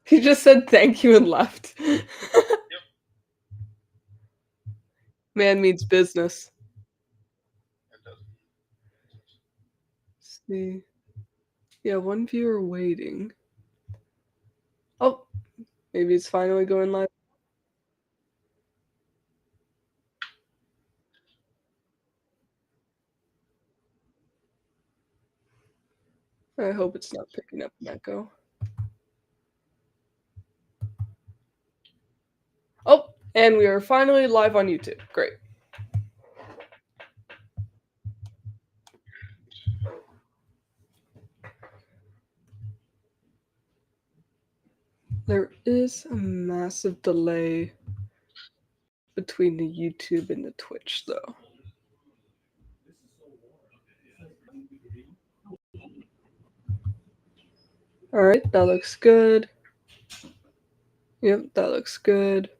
He just said thank you and left. Yep. Man means business. It does. See. Yeah, one viewer waiting. Oh, maybe it's finally going live. I hope it's not picking up an echo. Oh, and we are finally live on YouTube. Great. There is a massive delay between the YouTube and the Twitch, though. All right, that looks good. Yep, that looks good.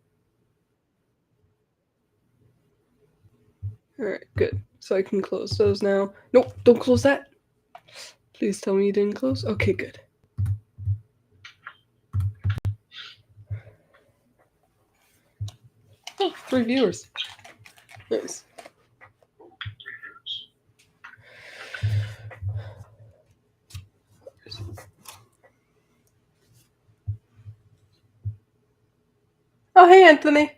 All right, good. So I can close those now. Nope, don't close that. Please tell me you didn't close. Okay, good. Oh, 3 viewers. Nice. Oh, 3 viewers. Oh, hey, Anthony.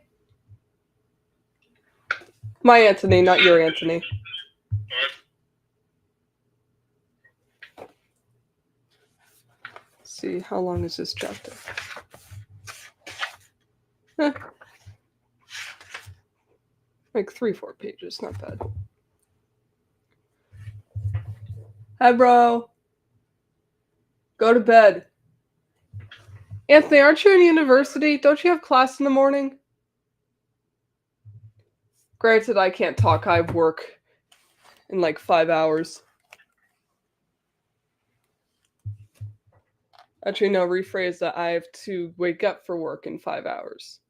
My Anthony, not your Anthony. Let's see, how long is this chapter? Like 3-4 pages, not bad. Hi, bro. Go to bed. Anthony, aren't you in university? Don't you have class in the morning? Granted, I can't talk. I have work in like 5 hours. Actually, no, rephrase that. I have to wake up for work in 5 hours.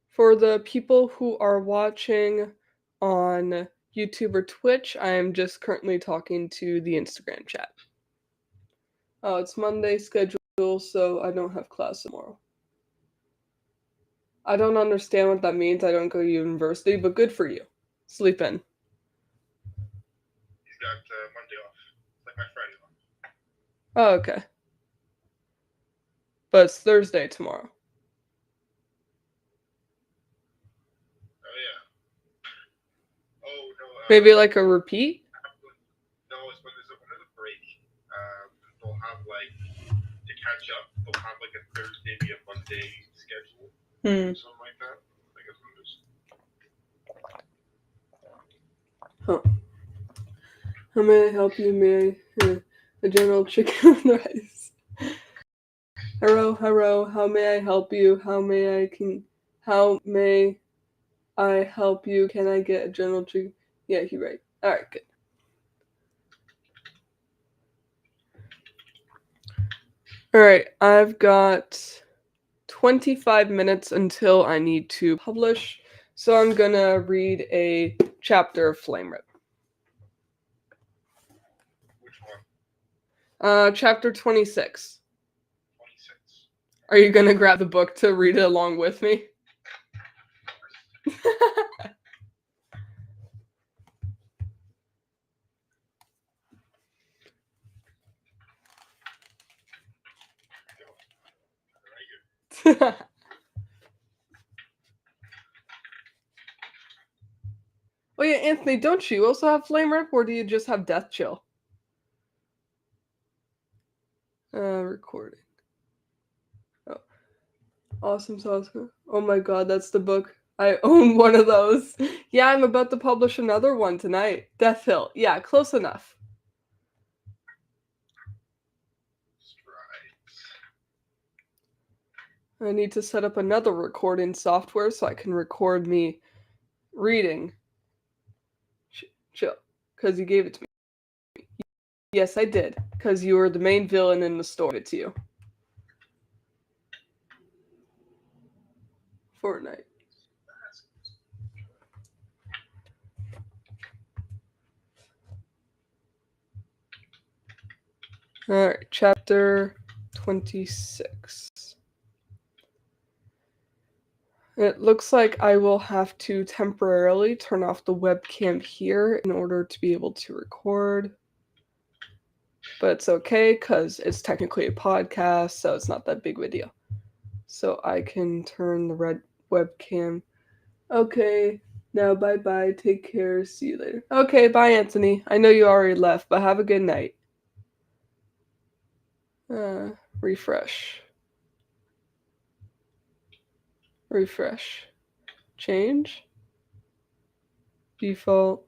For the people who are watching on YouTube or Twitch, I am just currently talking to the Instagram chat. Oh, it's Monday schedule, so I don't have class tomorrow. I don't understand what that means. I don't go to university, but good for you. Sleep in. He's got Monday off. It's like my Friday off. Oh, okay. But it's Thursday tomorrow. Oh, yeah. Oh, no. Maybe like a repeat? No, it's when there's another break. They'll have like, to catch up, they'll have like a Thursday, be a Monday schedule. Something like that. I guess I'm just. Huh. How may I help you? May I? A general chicken and rice. Hello, hello. How may I help you? How may I help you? Can I get a general chicken? Yeah, you're right. All right, good. All right, I've got 25 minutes until I need to publish, so I'm gonna read a chapter of Flame Rip. Which one? Chapter 26. 26. Are you gonna grab the book to read it along with me? Oh yeah, Anthony, don't you also have Flame Rip, or do you just have Death Chill? Recording. Oh. Awesome sauce. Oh my god, that's the book. I own one of those. Yeah, I'm about to publish another one tonight. Death Hill. Yeah, close enough. I need to set up another recording software so I can record me reading. Chill. Because you gave it to me. Yes, I did. Because you were the main villain in the story. To you. Fortnite. Alright, chapter 26. It looks like I will have to temporarily turn off the webcam here in order to be able to record. But it's okay because it's technically a podcast, so it's not that big of a deal. So I can turn the red webcam. Okay, now bye-bye. Take care. See you later. Okay, bye, Anthony. I know you already left, but have a good night. Refresh. Refresh. Change. Default.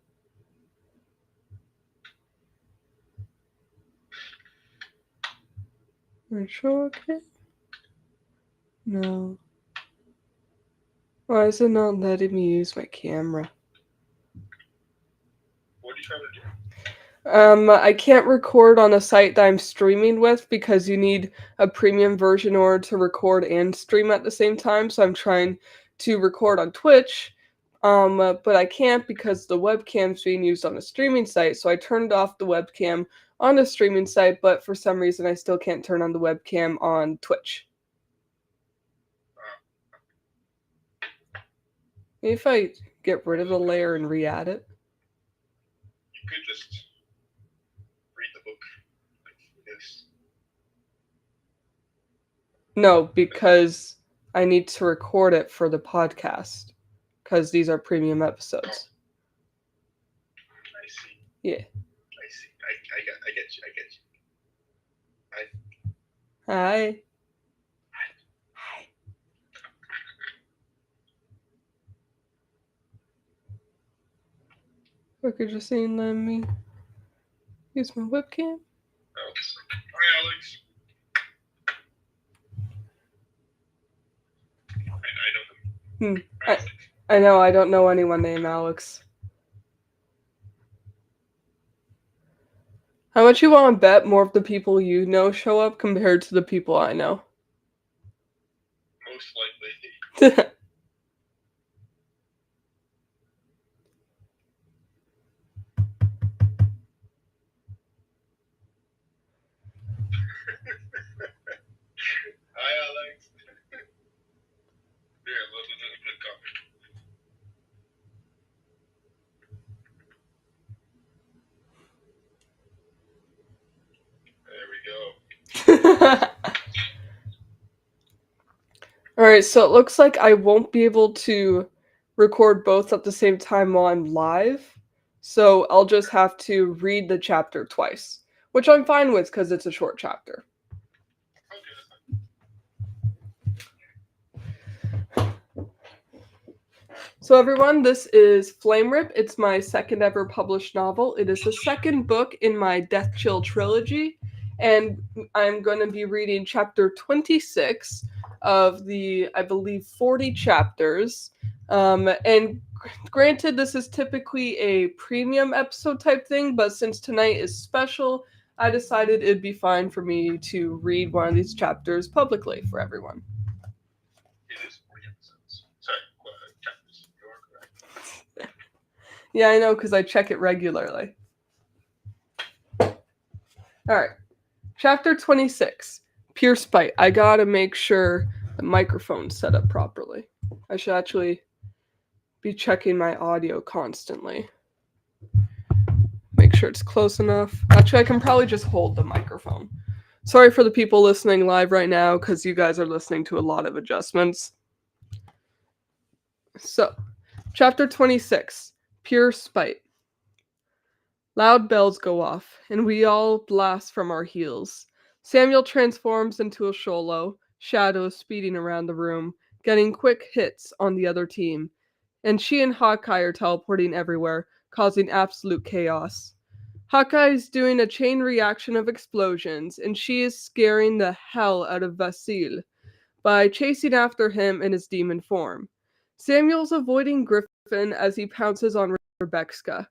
Show okay? No. Why is it not letting me use my camera? What are you trying to do? I can't record on a site that I'm streaming with because you need a premium version in order to record and stream at the same time. So I'm trying to record on Twitch, but I can't because the webcam's being used on a streaming site. So I turned off the webcam on a streaming site, but for some reason I still can't turn on the webcam on Twitch. Maybe if I get rid of the layer and re-add it. You could just read the book like this. No, because I need to record it for the podcast. Because these are premium episodes. I see. Yeah. I see. I get you. Hi. Hi. Look, you're just saying let me use my webcam. Alex. Hi, Alex. I know him. I know, I don't know anyone named Alex. How much you want to bet more of the people you know show up compared to the people I know? Most likely. Hi, Alex. Here, let me come. There we go. Alright, so it looks like I won't be able to record both at the same time while I'm live. So I'll just have to read the chapter twice, which I'm fine with because it's a short chapter. So everyone, this is Flame Rip. It's my second ever published novel. It is the second book in my Death Chill trilogy, and I'm going to be reading chapter 26 of the, I believe, 40 chapters. And granted, this is typically a premium episode type thing, but since tonight is special, I decided it'd be fine for me to read one of these chapters publicly for everyone. It is 40 episodes. Sorry, chapters. You are correct. Yeah, I know, because I check it regularly. Alright. Chapter 26. Pure Spite. I gotta make sure the microphone's set up properly. I should actually be checking my audio constantly. Make sure it's close enough. Actually, I can probably just hold the microphone. Sorry for the people listening live right now, because you guys are listening to a lot of adjustments. So, chapter 26. Pure Spite. Loud bells go off, and we all blast from our heels. Samuel transforms into a Sholo, shadows speeding around the room, getting quick hits on the other team. And she and Hawkeye are teleporting everywhere, causing absolute chaos. Hawkeye is doing a chain reaction of explosions, and she is scaring the hell out of Vasile by chasing after him in his demon form. Samuel's avoiding Griffin as he pounces on Rebecca.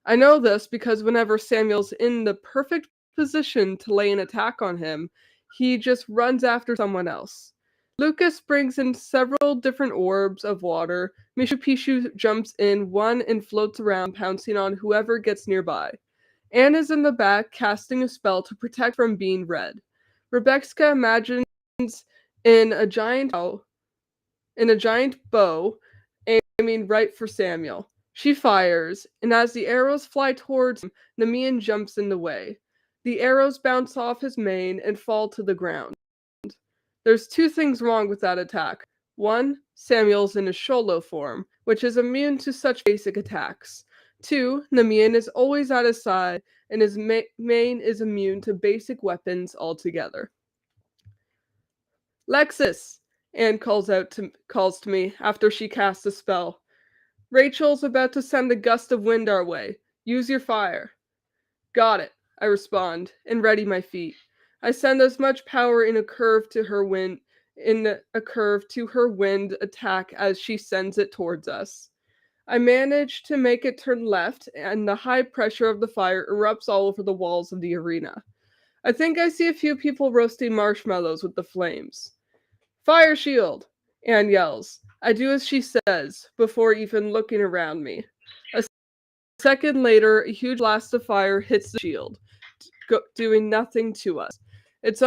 I know this because whenever Samuel's in the perfect position to lay an attack on him, he just runs after someone else. Lucas brings in several different orbs of water. Mishu Pishu jumps in one and floats around, pouncing on whoever gets nearby. Anne is in the back casting a spell to protect from being read. Rebecca imagines in a giant bow, aiming right for Samuel. She fires, and as the arrows fly towards him, Namian jumps in the way. The arrows bounce off his mane and fall to the ground. There's two things wrong with that attack. One, Samuel's in his Sholo form, which is immune to such basic attacks. Two, Namian is always at his side, and his mane is immune to basic weapons altogether. Lexus! Anne calls to me after she casts a spell. Rachel's about to send a gust of wind our way. Use your fire. Got it, I respond, and ready my feet. I send as much power in a curve to her wind attack as she sends it towards us. I manage to make it turn left, and the high pressure of the fire erupts all over the walls of the arena. I think I see a few people roasting marshmallows with the flames. Fire shield! Anne yells. I do as she says, before even looking around me. A second later, a huge blast of fire hits the shield, doing nothing to us. It's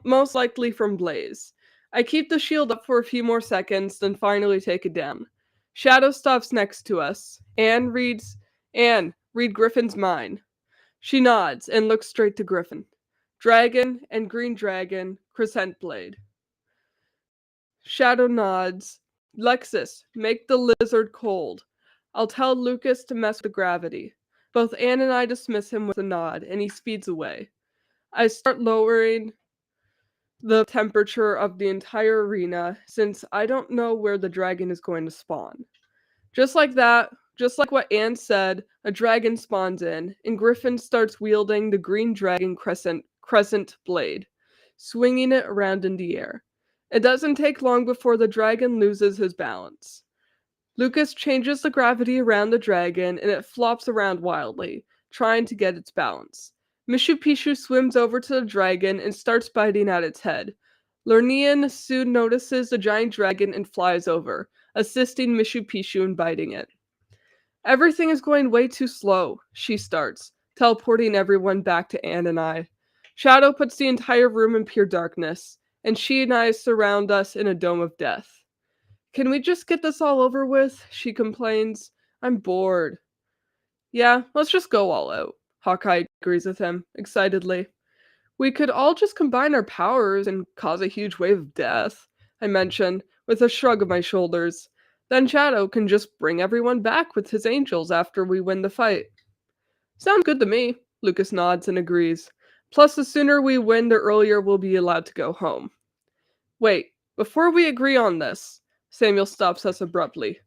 most likely from Blaze. I keep the shield up for a few more seconds, then finally take it down. Shadow stops next to us. Anne, read Griffin's mind. She nods and looks straight to Griffin. Dragon and green dragon, crescent blade. Shadow nods. Lexus, make the lizard cold. I'll tell Lucas to mess with the gravity. Both Anne and I dismiss him with a nod, and he speeds away. I start lowering the temperature of the entire arena, since I don't know where the dragon is going to spawn. Just like that, just like what Anne said, a dragon spawns in, and Griffin starts wielding the green dragon crescent blade, swinging it around in the air. It doesn't take long before the dragon loses his balance. Lucas changes the gravity around the dragon, and it flops around wildly, trying to get its balance. Mishu Pishu swims over to the dragon and starts biting at its head. Lernian soon notices the giant dragon and flies over, assisting Mishu Pishu in biting it. Everything is going way too slow, she starts, teleporting everyone back to Anne and I. Shadow puts the entire room in pure darkness, and she and I surround us in a dome of death. Can we just get this all over with? She complains. I'm bored. Yeah, let's just go all out. Hawkeye agrees with him, excitedly. We could all just combine our powers and cause a huge wave of death, I mention, with a shrug of my shoulders. Then Shadow can just bring everyone back with his angels after we win the fight. Sounds good to me, Lucas nods and agrees. Plus, the sooner we win, the earlier we'll be allowed to go home. Wait, before we agree on this, Samuel stops us abruptly.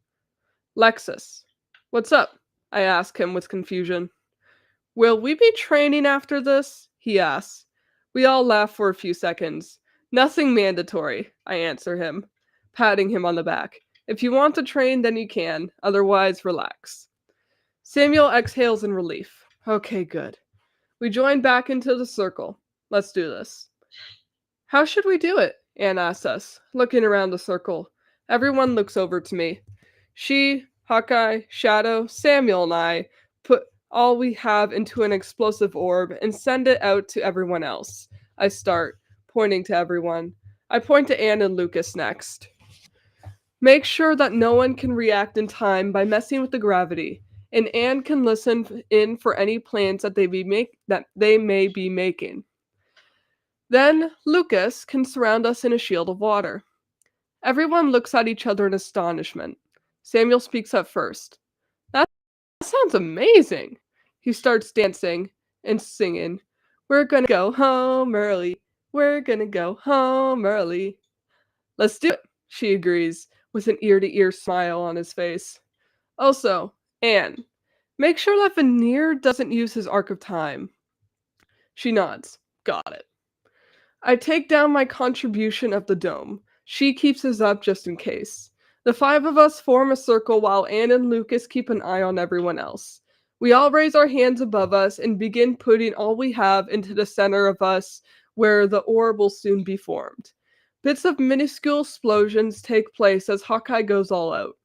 Lexus. What's up? I ask him with confusion. Will we be training after this? He asks. We all laugh for a few seconds. Nothing mandatory, I answer him, patting him on the back. If you want to train, then you can. Otherwise, relax. Samuel exhales in relief. Okay, good. We join back into the circle. Let's do this. How should we do it? Anne asks us, looking around the circle. Everyone looks over to me. She, Hawkeye, Shadow, Samuel, and I put all we have into an explosive orb and send it out to everyone else. I start, pointing to everyone. I point to Anne and Lucas next. Make sure that no one can react in time by messing with the gravity, and Anne can listen in for any plans that they may be making. Then Lucas can surround us in a shield of water. Everyone looks at each other in astonishment. Samuel speaks up first. That sounds amazing. He starts dancing and singing. We're gonna go home early. We're gonna go home early. Let's do it, she agrees, with an ear-to-ear smile on his face. Also, Anne, make sure that Veneer doesn't use his arc of time. She nods. Got it. I take down my contribution of the dome. She keeps his up just in case. The five of us form a circle while Anne and Lucas keep an eye on everyone else. We all raise our hands above us and begin putting all we have into the center of us, where the orb will soon be formed. Bits of minuscule explosions take place as Hawkeye goes all out.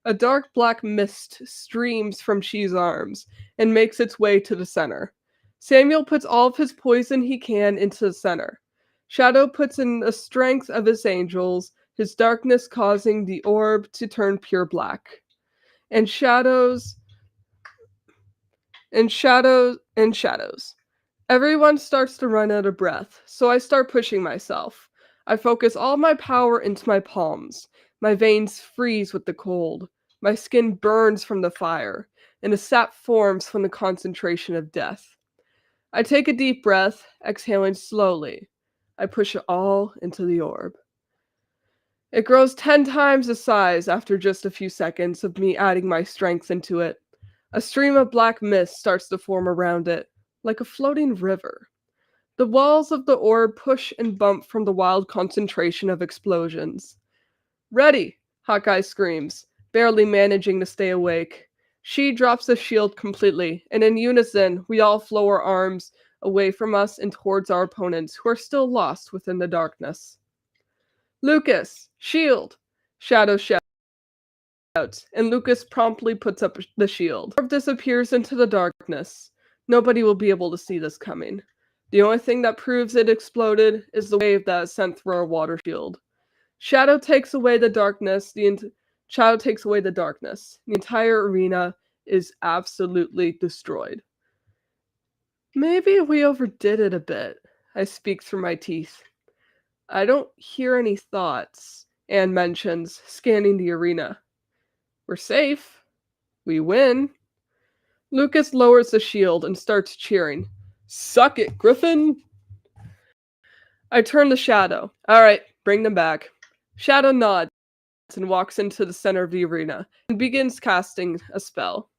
A dark black mist streams from Chi's arms and makes its way to the center. Samuel puts all of his poison he can into the center. Shadow puts in the strength of his angels, his darkness causing the orb to turn pure black. And shadows. Everyone starts to run out of breath, so I start pushing myself. I focus all my power into my palms. My veins freeze with the cold. My skin burns from the fire, and a sap forms from the concentration of death. I take a deep breath, exhaling slowly. I push it all into the orb. It grows 10 times the size after just a few seconds of me adding my strength into it. A stream of black mist starts to form around it, like a floating river. The walls of the orb push and bump from the wild concentration of explosions. "Ready!" Hawkeye screams, barely managing to stay awake. She drops the shield completely, and in unison, we all flow our arms away from us and towards our opponents, who are still lost within the darkness. "Lucas! Shield!" Shadow shouts, and Lucas promptly puts up the shield. The orb disappears into the darkness. Nobody will be able to see this coming. The only thing that proves it exploded is the wave that is sent through our water shield. Shadow takes away the darkness. The entire arena is absolutely destroyed. Maybe we overdid it a bit. I speak through my teeth. I don't hear any thoughts, Anne mentions, scanning the arena. We're safe. We win. Lucas lowers the shield and starts cheering. "Suck it, Griffin!" I turn to Shadow. "All right, bring them back." Shadow nods and walks into the center of the arena and begins casting a spell.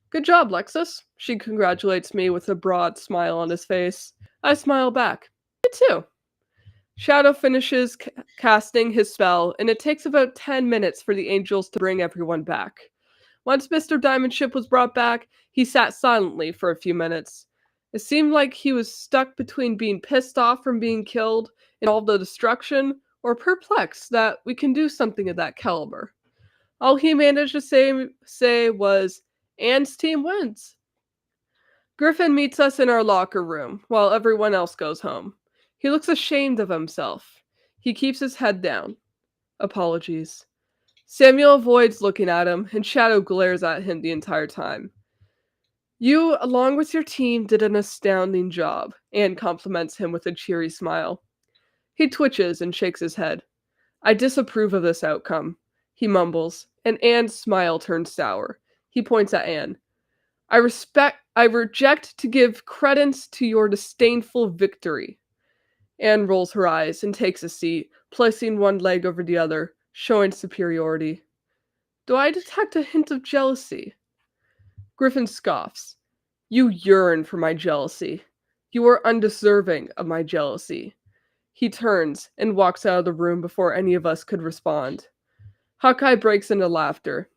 "Good job, Lexus." She congratulates me with a broad smile on his face. I smile back. "Me too." Shadow finishes casting his spell, and it takes about 10 minutes for the angels to bring everyone back. Once Mr. Diamond Ship was brought back, he sat silently for a few minutes. It seemed like he was stuck between being pissed off from being killed and all the destruction, or perplexed that we can do something of that caliber. All he managed to say was, "Anne's team wins." Griffin meets us in our locker room, while everyone else goes home. He looks ashamed of himself. He keeps his head down. Apologies. Samuel avoids looking at him, and Shadow glares at him the entire time. "You, along with your team, did an astounding job," Anne compliments him with a cheery smile. He twitches and shakes his head. "I disapprove of this outcome," he mumbles, and Anne's smile turns sour. He points at Anne. I reject to give credence to your disdainful victory." Anne rolls her eyes and takes a seat, placing one leg over the other, showing superiority. "Do I detect a hint of jealousy?" Griffin scoffs. "You yearn for my jealousy. You are undeserving of my jealousy." He turns and walks out of the room before any of us could respond. Hawkeye breaks into laughter.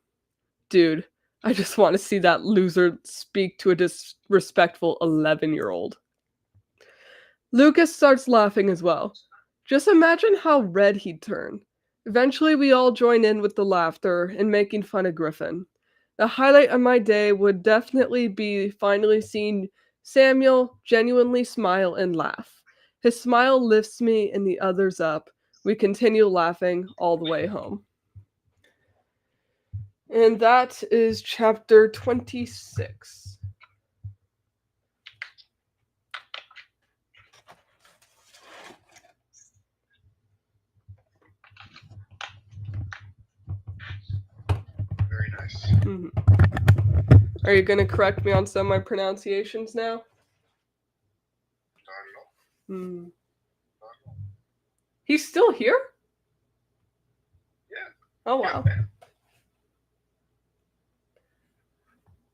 "Dude, I just want to see that loser speak to a disrespectful 11-year-old. Lucas starts laughing as well. Just imagine how red he'd turn. Eventually, we all join in with the laughter and making fun of Griffin. The highlight of my day would definitely be finally seeing Samuel genuinely smile and laugh. His smile lifts me and the others up. We continue laughing all the way home. And that is chapter 26. Very nice. Mm-hmm. Are you going to correct me on some of my pronunciations now? Not at all. Hmm. Not at all. He's still here? Yeah. Oh, wow. Yeah,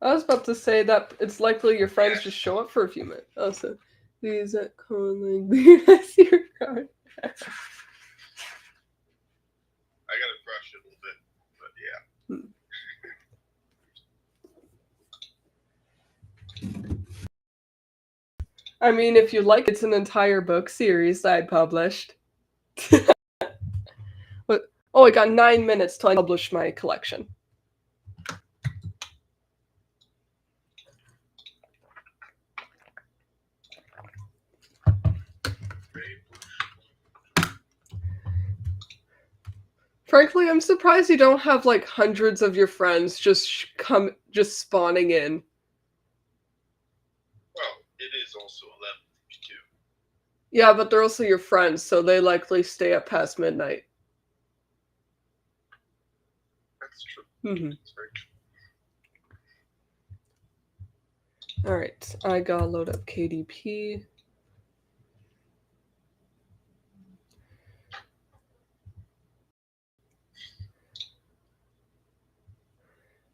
I was about to say that it's likely your friends just show up for a few minutes. Oh, so please that calling as your card. I gotta brush it a little bit, but yeah. I mean, if you like, it's an entire book series I published. But I got 9 minutes till I publish my collection. Frankly, I'm surprised you don't have like hundreds of your friends just spawning in. Well, it is also 11 too. Yeah, but they're also your friends, so they likely stay up past midnight. That's true. Mm-hmm. That's very true. All right, I gotta load up KDP.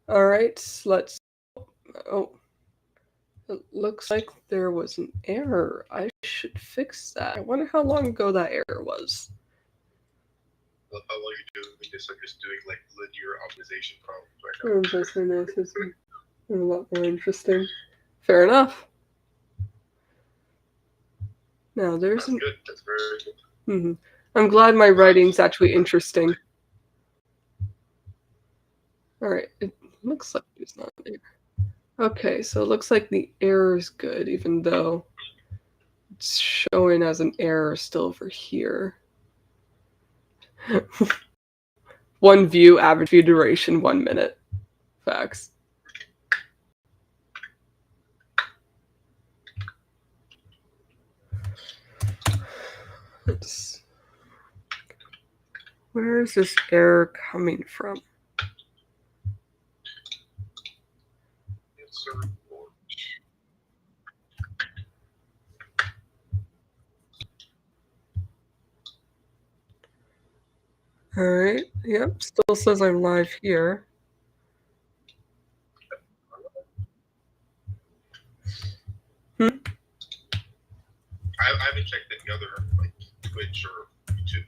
All right, let's. Oh, it looks like there was an error. I should fix that. I wonder how long ago that error was. Well, how long are you doing this? I'm just doing like linear optimization problems right now. A lot more interesting. Fair enough. Now there's That's good. That's very good. Mm-hmm. I'm glad my writing's actually interesting. All right, it looks like it's not there. Okay, so it looks like the error is good, even though it's showing as an error still over here. One view, average view duration, 1 minute. Facts. Where is this error coming from? All right. Yep. Still says I'm live here. I haven't checked any other like Twitch or YouTube.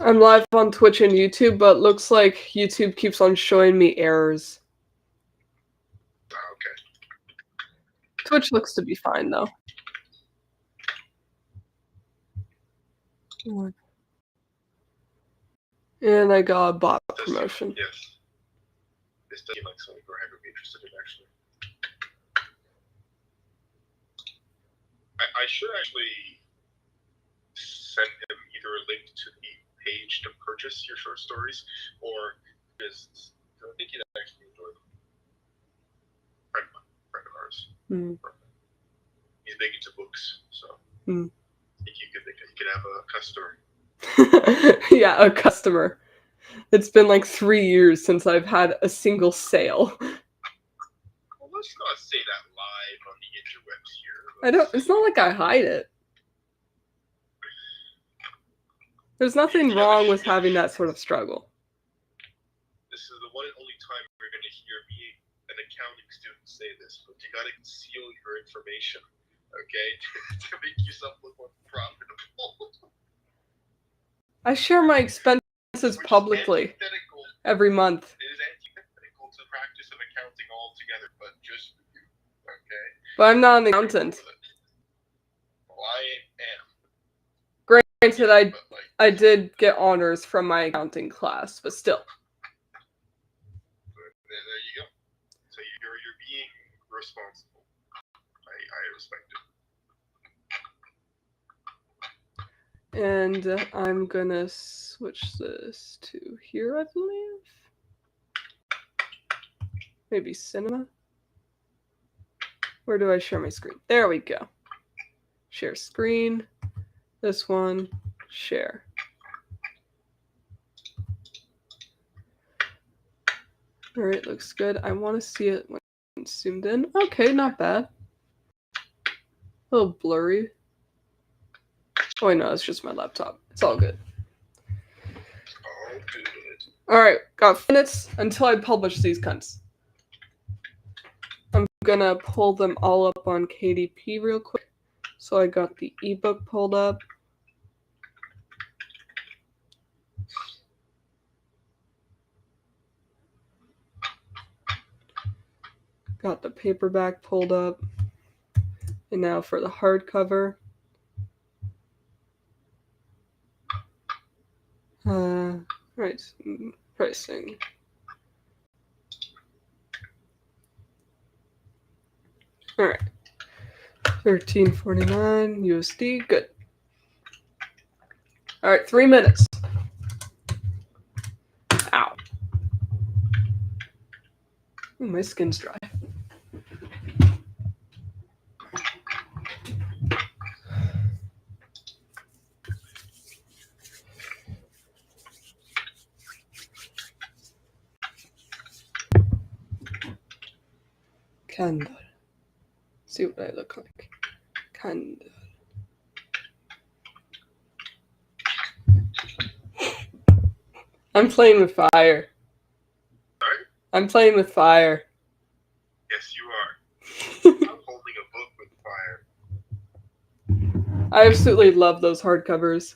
I'm live on Twitch and YouTube, but looks like YouTube keeps on showing me errors. Okay. Twitch looks to be fine though. And I got a bot promotion. Yes. This does seem like something Graham would be interested in, actually. I should actually send him either a link to the page to purchase your short stories, or just, I think he'd actually enjoy them. Friend of ours. Mm. He's big into books, so I think he could have a customer. Yeah, a customer. It's been like 3 years since I've had a single sale. Well, let's not say that live on the interwebs here. It's not like I hide it. There's nothing wrong with having that sort of struggle. This is the one and only time we're going to hear me, an accounting student, say this, but you got to conceal your information, okay, to make yourself look more profitable. I share my expenses publicly every month. It is antithetical to the practice of accounting altogether, but just for you, okay? But I'm not an accountant. Well, I am. Granted, I did get honors from my accounting class, but still. There you go. So you're being responsible. I respect it. And I'm gonna switch this to here, I believe. Maybe cinema. Where do I share my screen? There we go. Share screen. This one. Share. All right, looks good. I want to see it when it's zoomed in. Okay, not bad. A little blurry. Oh, I know, it's just my laptop. It's all good. All good. All right, got minutes until I publish these cunts. I'm gonna pull them all up on KDP real quick. So I got the ebook pulled up. Got the paperback pulled up. And now for the hardcover. Right, pricing. All right, $13.49 USD. Good. All right, 3 minutes. Ooh, my skin's dry. Candle. See what I look like. Candle. I'm playing with fire. Sorry? I'm playing with fire. Yes, you are. I'm holding a book with fire. I absolutely love those hardcovers.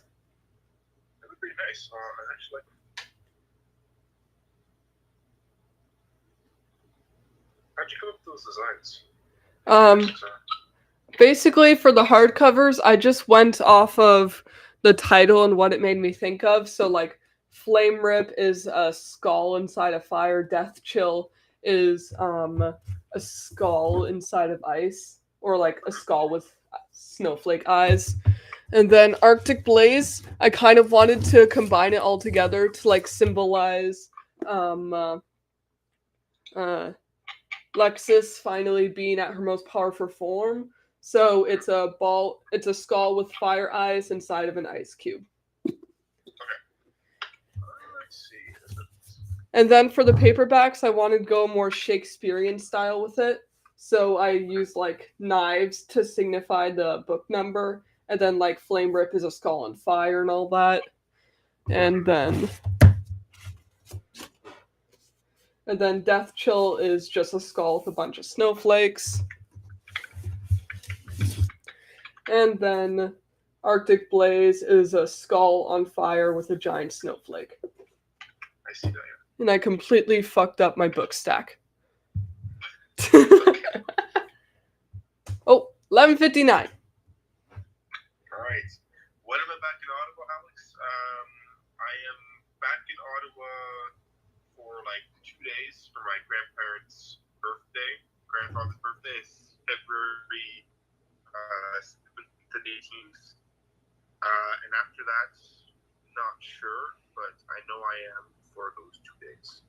They look pretty nice. I actually like them. How'd you come up with those designs? Basically, for the hardcovers, I just went off of the title and what it made me think of. So, like, Flame Rip is a skull inside a fire. Death Chill is a skull inside of ice, or like a skull with snowflake eyes. And then Arctic Blaze, I kind of wanted to combine it all together to like symbolize Lexus finally being at her most powerful form. So it's a skull with fire eyes inside of an ice cube. Okay. Let's see. And then for the paperbacks, I wanted to go more Shakespearean style with it. So I used like knives to signify the book number. And then like Flame Rip is a skull on fire and all that. And then Death Chill is just a skull with a bunch of snowflakes. And then Arctic Blaze is a skull on fire with a giant snowflake. I see that, yeah. And I completely fucked up my book stack. Oh, 11:59. All right. When am I back in Ottawa, Alex? I am back in Ottawa for like 2 days for my grandparents' birthday. Grandfather's birthday is February 7th to the 18th. And after that, not sure, but I know I am for those 2 days.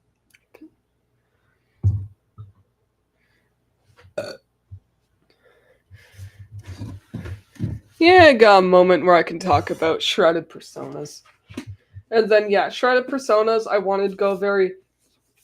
Yeah, I got a moment where I can talk about shredded personas. And then, yeah, shredded personas, I wanted to go very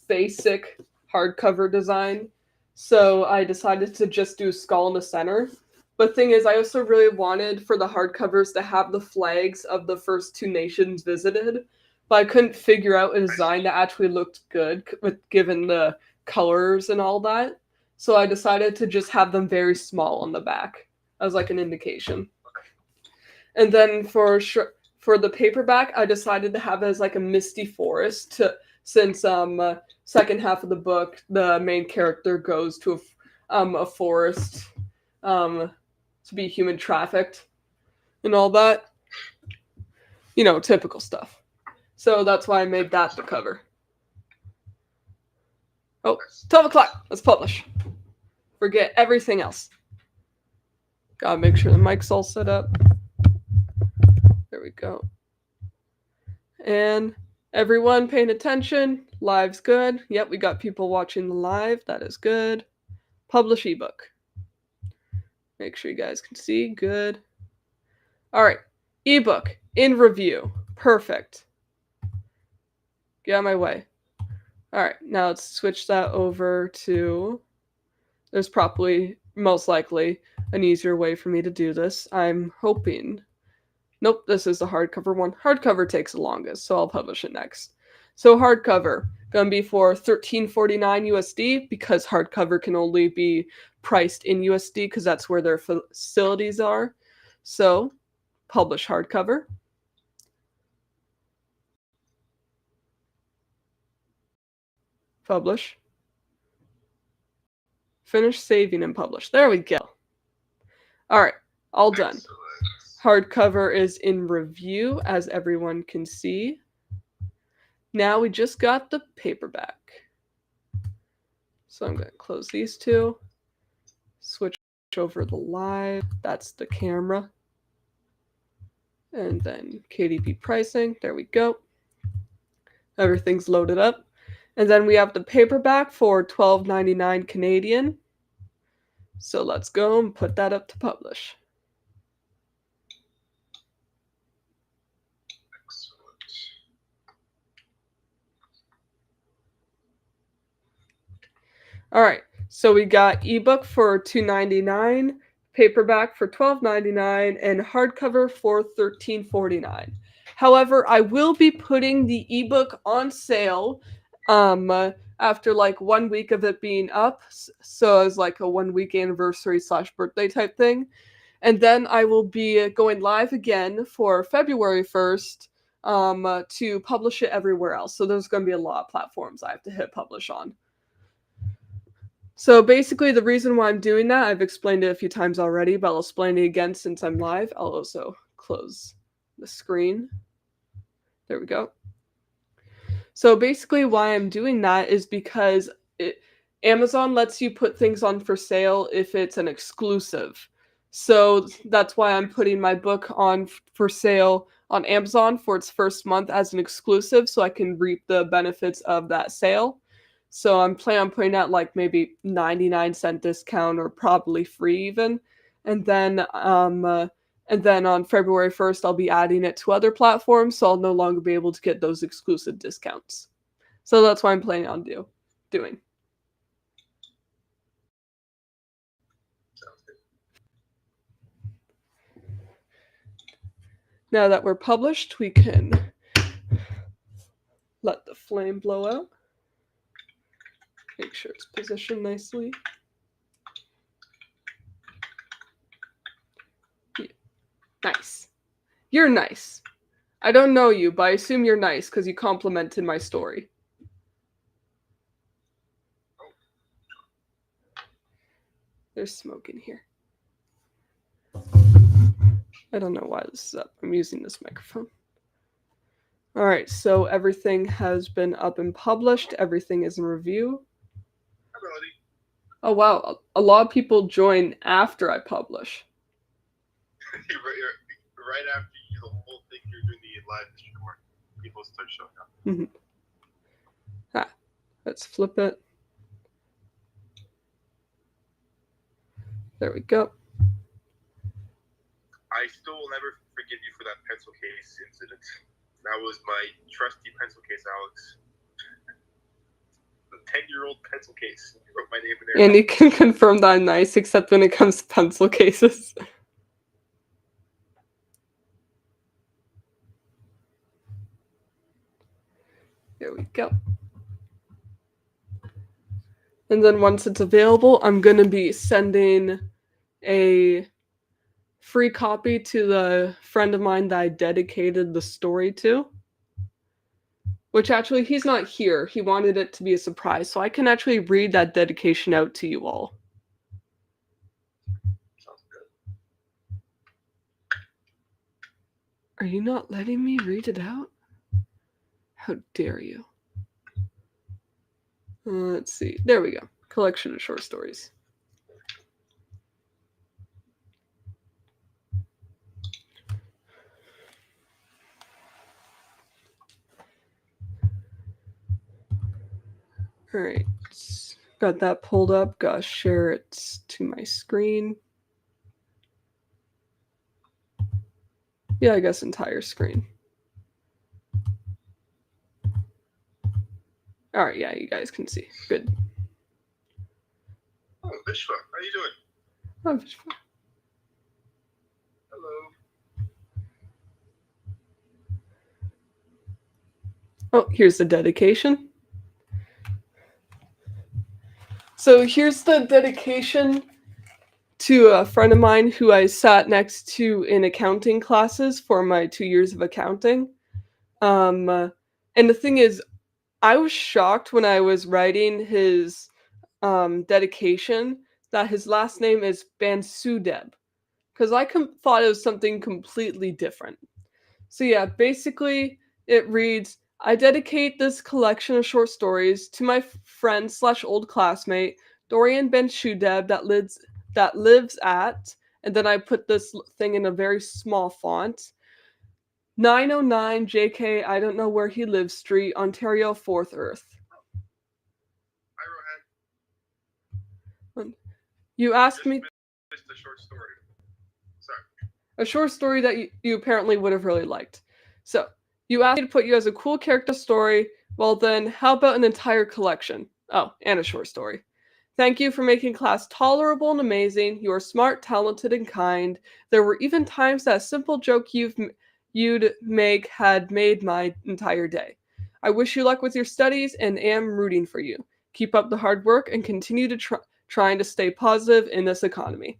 basic hardcover design. So I decided to just do skull in the center. But thing is, I also really wanted for the hardcovers to have the flags of the first 2 nations visited. But I couldn't figure out a design that actually looked good given the colors and all that. So I decided to just have them very small on the back as like an indication. And then for the paperback, I decided to have it as like a misty forest since second half of the book, the main character goes to a forest to be human trafficked and all that. You know, typical stuff. So that's why I made that the cover. Oh, 12 o'clock. Let's publish. Forget everything else. Gotta make sure the mic's all set up. There we go. And everyone paying attention. Live's good. Yep, we got people watching the live. That is good. Publish ebook. Make sure you guys can see. Good. All right. Ebook in review. Perfect. Get out of my way. All right. Now let's switch that over to... There's probably, most likely, an easier way for me to do this. I'm hoping... Nope, this is the hardcover one. Hardcover takes the longest, so I'll publish it next. So hardcover, gonna be for $13.49 USD because hardcover can only be priced in USD because that's where their facilities are. So, publish hardcover. Publish. Finish saving and publish. There we go. All right, all done. Excellent. Hardcover is in review, as everyone can see. Now we just got the paperback. So I'm going to close these two. Switch over the live. That's the camera. And then KDP pricing. There we go. Everything's loaded up. And then we have the paperback for $12.99 Canadian. So let's go and put that up to publish. Excellent. All right. So we got ebook for $2.99, paperback for $12.99, and hardcover for $13.49. However, I will be putting the ebook on sale after like 1 week of it being up. So as like a 1 week anniversary / birthday type thing. And then I will be going live again for February 1st to publish it everywhere else. So there's going to be a lot of platforms I have to hit publish on. So basically the reason why I'm doing that, I've explained it a few times already, but I'll explain it again since I'm live. I'll also close the screen. There we go. So basically why I'm doing that is because Amazon lets you put things on for sale if it's an exclusive. So that's why I'm putting my book on for sale on Amazon for its first month as an exclusive so I can reap the benefits of that sale. So I'm planning on putting out like maybe 99-cent discount or probably free even. And then on February 1st, I'll be adding it to other platforms, so I'll no longer be able to get those exclusive discounts. So that's what I'm planning on doing. Sounds good. Now that we're published, we can let the flame blow out. Make sure it's positioned nicely. Yeah. Nice. You're nice. I don't know you, but I assume you're nice because you complimented my story. There's smoke in here. I don't know why this is up. I'm using this microphone. All right, so everything has been up and published. Everything is in review. Oh, wow. A lot of people join after I publish. Right after the whole thing, you're doing the live stream, people start showing up. Mm-hmm. Let's flip it. There we go. I still will never forgive you for that pencil case incident. That was my trusty pencil case, Alex. The 10-year-old pencil case. You wrote my name in there. And you can confirm that I'm nice, except when it comes to pencil cases. There we go. And then once it's available, I'm going to be sending a free copy to the friend of mine that I dedicated the story to. Which actually, he's not here. He wanted it to be a surprise. So I can actually read that dedication out to you all. Sounds good. Are you not letting me read it out? How dare you? Let's see. There we go. Collection of short stories. All right. Got that pulled up. Gotta share it to my screen. Yeah, I guess entire screen. All right. Yeah, you guys can see. Good. Oh, Vishwa, how you doing? Oh, Vishwa. Hello. Oh, here's the dedication. So here's the dedication to a friend of mine who I sat next to in accounting classes for my 2 years of accounting. And the thing is, I was shocked when I was writing his dedication that his last name is Bansudeb, because I thought it was something completely different. So yeah, basically it reads, I dedicate this collection of short stories to my friend / old classmate, Dorian Benshudeb, that lives at, and then I put this thing in a very small font, 909 JK, I don't know where he lives, Street, Ontario, 4th Earth. You asked me Just a short story. Sorry. a short story that you apparently would have really liked. So, you asked me to put you as a cool character story. Well, then, how about an entire collection? Oh, and a short story. Thank you for making class tolerable and amazing. You are smart, talented, and kind. There were even times that a simple joke you'd make had made my entire day. I wish you luck with your studies and am rooting for you. Keep up the hard work and continue to trying to stay positive in this economy.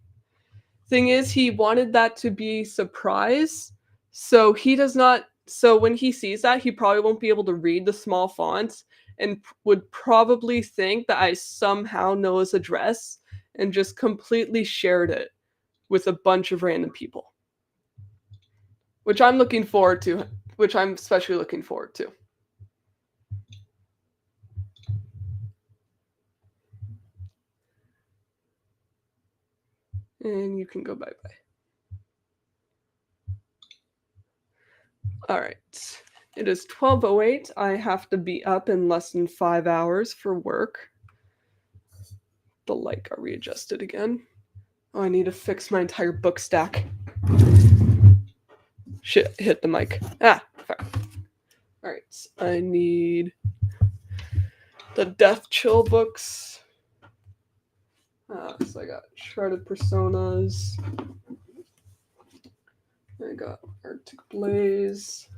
Thing is, he wanted that to be surprise, so he does not. So when he sees that, he probably won't be able to read the small fonts and would probably think that I somehow know his address and just completely shared it with a bunch of random people, which I'm looking forward to. Which I'm especially looking forward to. And you can go bye-bye. All right. It is 12:08. I have to be up in less than 5 hours for work. The light got readjusted again. Oh, I need to fix my entire book stack. Shit, hit the mic. Ah, fine. All right. I need the Death Chill books. So I got Shredded Personas. I got Arctic Blaze.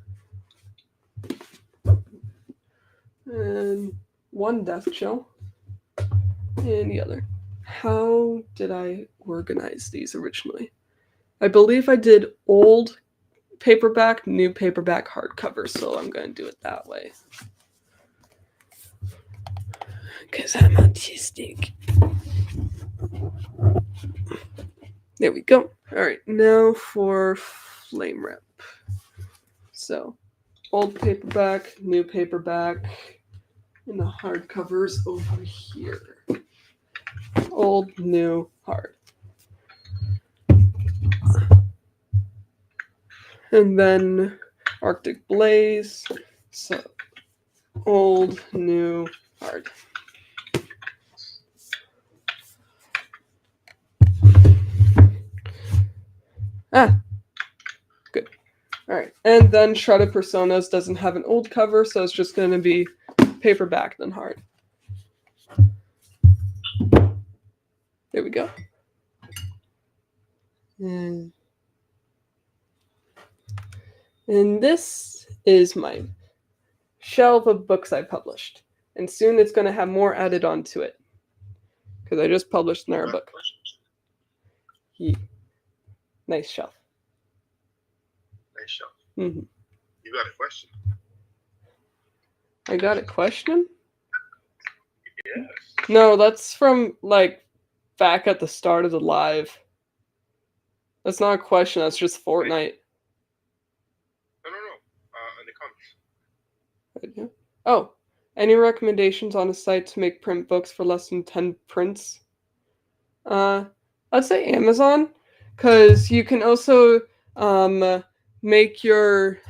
And one Death Chill. And the other. How did I organize these originally? I believe I did old paperback, new paperback, hardcover, so I'm going to do it that way. Because I'm autistic. There we go. All right, now for Flame Rep. So, old paperback, new paperback, and the hardcovers over here. Old, new, hard. And then Arctic Blaze. So, old, new, hard. Ah, good. All right, and then Shredded Personas doesn't have an old cover, so it's just going to be paperback then hard. There we go. And this is my shelf of books I published. And soon it's going to have more added onto it. Because I just published another book. Yeah. Nice shelf. Nice shelf. Mm-hmm. You got a question? I got a question? Yes. No, that's from, back at the start of the live. That's not a question, that's just Fortnite. No. In the comments. Oh, any recommendations on a site to make print books for less than 10 prints? I'd say Amazon, because you can also make your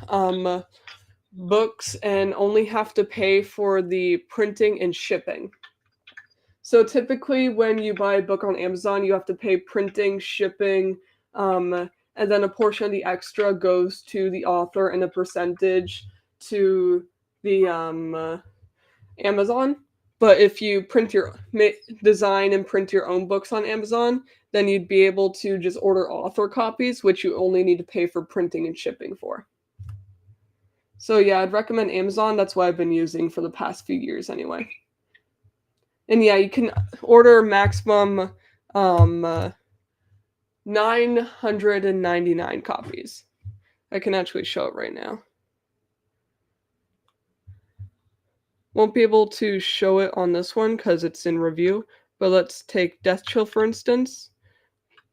books and only have to pay for the printing and shipping. So typically when you buy a book on Amazon, you have to pay printing, shipping, and then a portion of the extra goes to the author and a percentage to the Amazon. But if you design and print your own books on Amazon, then you'd be able to just order author copies, which you only need to pay for printing and shipping for. So yeah, I'd recommend Amazon. That's what I've been using for the past few years anyway. And yeah, you can order maximum 999 copies. I can actually show it right now. Won't be able to show it on this one because it's in review, but let's take Death Chill for instance.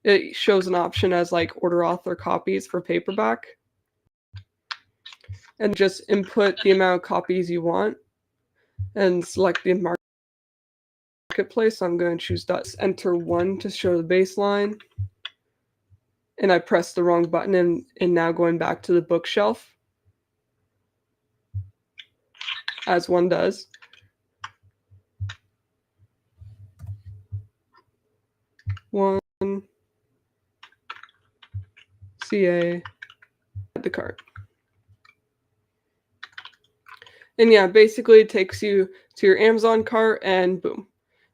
It shows an option as order author copies for paperback. And just input the amount of copies you want and select the marketplace. I'm going to choose enter 1 to show the baseline. And I pressed the wrong button and now going back to the bookshelf. As one does. 1 CA add to cart. And yeah, basically it takes you to your Amazon cart and boom.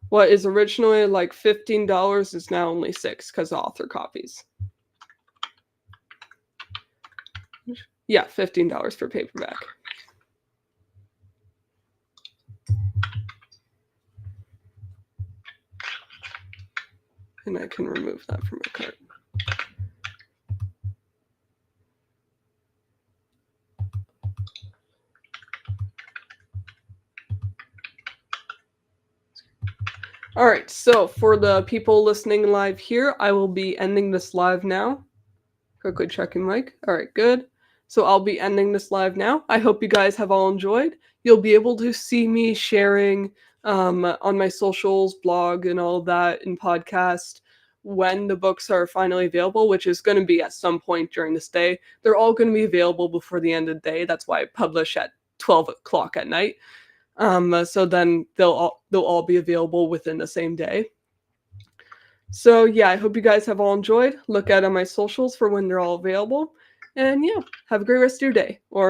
What is originally like $15 is now only $6 because of author copies. Yeah, $15 for paperback. And I can remove that from my cart. All right, so for the people listening live here, I will be ending this live now. Quickly checking mic. All right, good. So I'll be ending this live now. I hope you guys have all enjoyed. You'll be able to see me sharing on my socials, blog, and all that, and podcast when the books are finally available, which is going to be at some point during this day. They're all going to be available before the end of the day. That's why I publish at 12 o'clock at night. So then they'll all be available within the same day. So yeah, I hope you guys have all enjoyed. Look out on my socials for when they're all available. And yeah, have a great rest of your day. Or